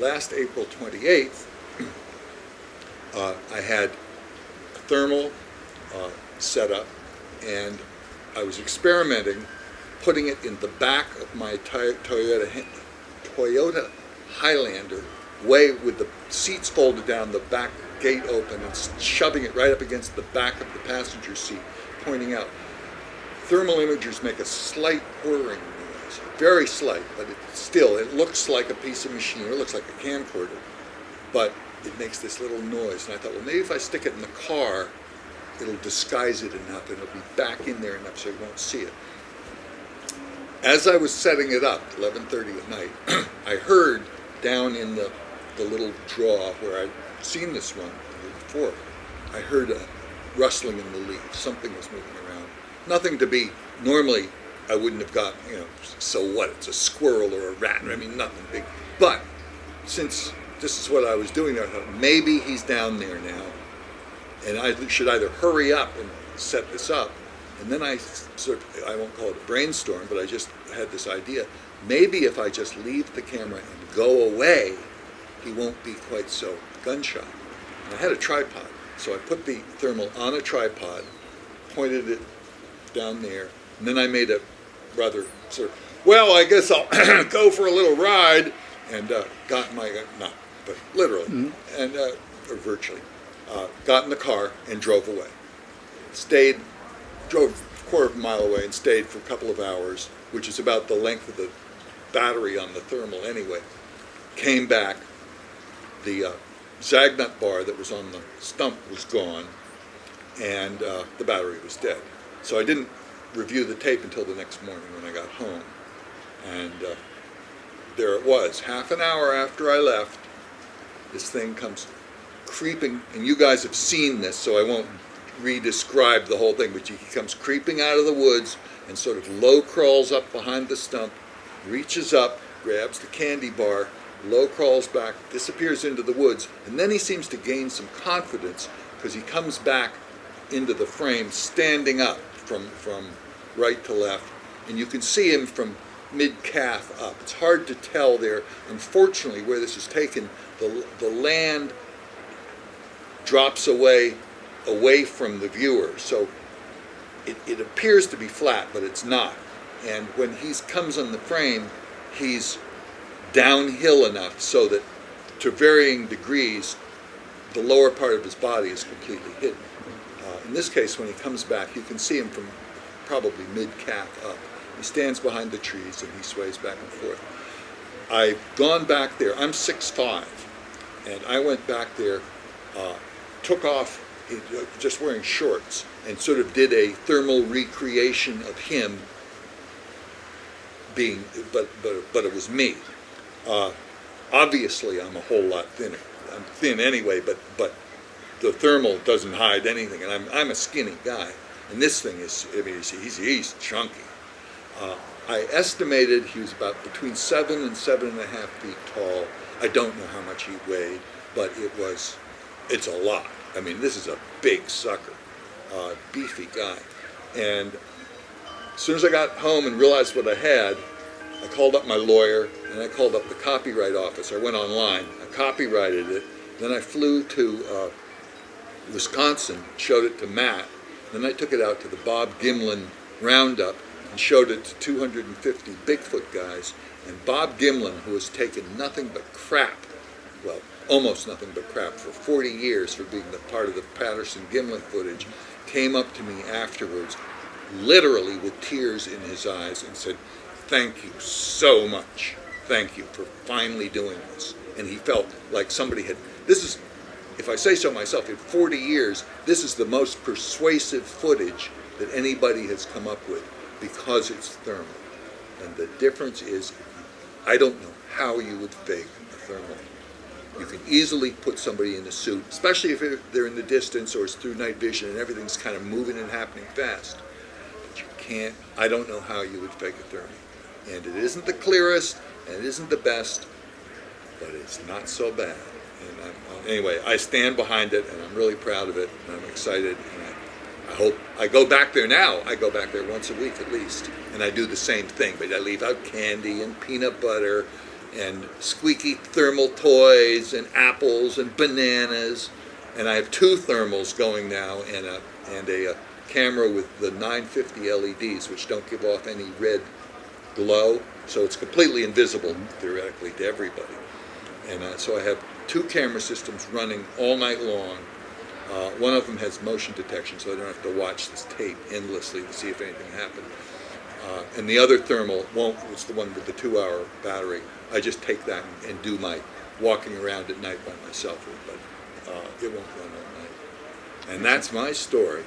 last April 28th, I had a thermal set up, and I was experimenting, putting it in the back of my Toyota Highlander, way with the seats folded down, the back gate open, and shoving it right up against the back of the passenger seat, pointing out. Thermal imagers make a slight whirring noise, very slight, but it looks like a piece of machinery, it looks like a camcorder, but it makes this little noise. And I thought, well, maybe if I stick it in the car, it'll disguise it enough, and it'll be back in there enough so you won't see it. As I was setting it up, 11:30 at night, I heard down in the little draw where I'd seen this one before, I heard a rustling in the leaves. Something was moving around. Nothing to be, normally I wouldn't have got, so what, it's a squirrel or a rat, I mean, nothing big. But since this is what I was doing there, I thought, maybe he's down there now, and I should either hurry up and set this up. And then I won't call it a brainstorm, but I just had this idea. Maybe if I just leave the camera and go away, he won't be quite so gun-shy. And I had a tripod, so I put the thermal on a tripod, pointed it down there, and then I made a rather well, I guess I'll go for a little ride, and got my, not, but literally, and or virtually, got in the car and drove away. Drove a quarter of a mile away and stayed for a couple of hours, which is about the length of the battery on the thermal anyway. Came back, the Zagnut bar that was on the stump was gone, and the battery was dead. So I didn't review the tape until the next morning when I got home. And there it was. Half an hour after I left, this thing comes creeping, and you guys have seen this, so I won't re-describe the whole thing, but he comes creeping out of the woods and sort of low crawls up behind the stump, reaches up, grabs the candy bar, low crawls back, disappears into the woods, and then he seems to gain some confidence because he comes back into the frame standing up from right to left, and you can see him from mid-calf up. It's hard to tell there. Unfortunately, where this is taken, the land drops away from the viewer, so it appears to be flat, but it's not. And when he comes on the frame, he's downhill enough so that, to varying degrees, the lower part of his body is completely hidden. In this case, when he comes back, you can see him from probably mid-calf up. He stands behind the trees and he sways back and forth. I've gone back there. I'm 6'5", and I went back there, took off, just wearing shorts, and sort of did a thermal recreation of him being, but it was me. Obviously, I'm a whole lot thinner. I'm thin anyway, but the thermal doesn't hide anything, and I'm a skinny guy. And this thing is, I mean, he's chunky. I estimated he was about between 7 and 7.5 feet tall. I don't know how much he weighed, but it's a lot. I mean, this is a big sucker, beefy guy. And as soon as I got home and realized what I had, I called up my lawyer, and I called up the copyright office. I went online, I copyrighted it, then I flew to Wisconsin, showed it to Matt, then I took it out to the Bob Gimlin Roundup and showed it to 250 Bigfoot guys, and Bob Gimlin, who has taken nothing but crap, well, almost nothing but crap for 40 years for being the part of the Patterson-Gimlin footage, came up to me afterwards, literally with tears in his eyes, and said, "Thank you so much. Thank you for finally doing this." And he felt like somebody had, this is, if I say so myself, in 40 years, this is the most persuasive footage that anybody has come up with because it's thermal. And the difference is, I don't know how you would fake a thermal. You can easily put somebody in a suit, especially if they're in the distance or it's through night vision and everything's kind of moving and happening fast. But you can't, I don't know how you would fake a thermal. And it isn't the clearest, and it isn't the best, but it's not so bad. And anyway, I stand behind it, and I'm really proud of it, and I'm excited, and I hope, I go back there now, I go back there once a week at least, and I do the same thing, but I leave out candy and peanut butter and squeaky thermal toys and apples and bananas. And I have two thermals going now and a camera with the 950 LEDs, which don't give off any red glow, so it's completely invisible theoretically to everybody. And so I have two camera systems running all night long. One of them has motion detection, so I don't have to watch this tape endlessly to see if anything happened. And the other thermal won't, it's the one with the 2-hour battery. I just take that and do my walking around at night by myself with, but it won't run all night. And that's my story.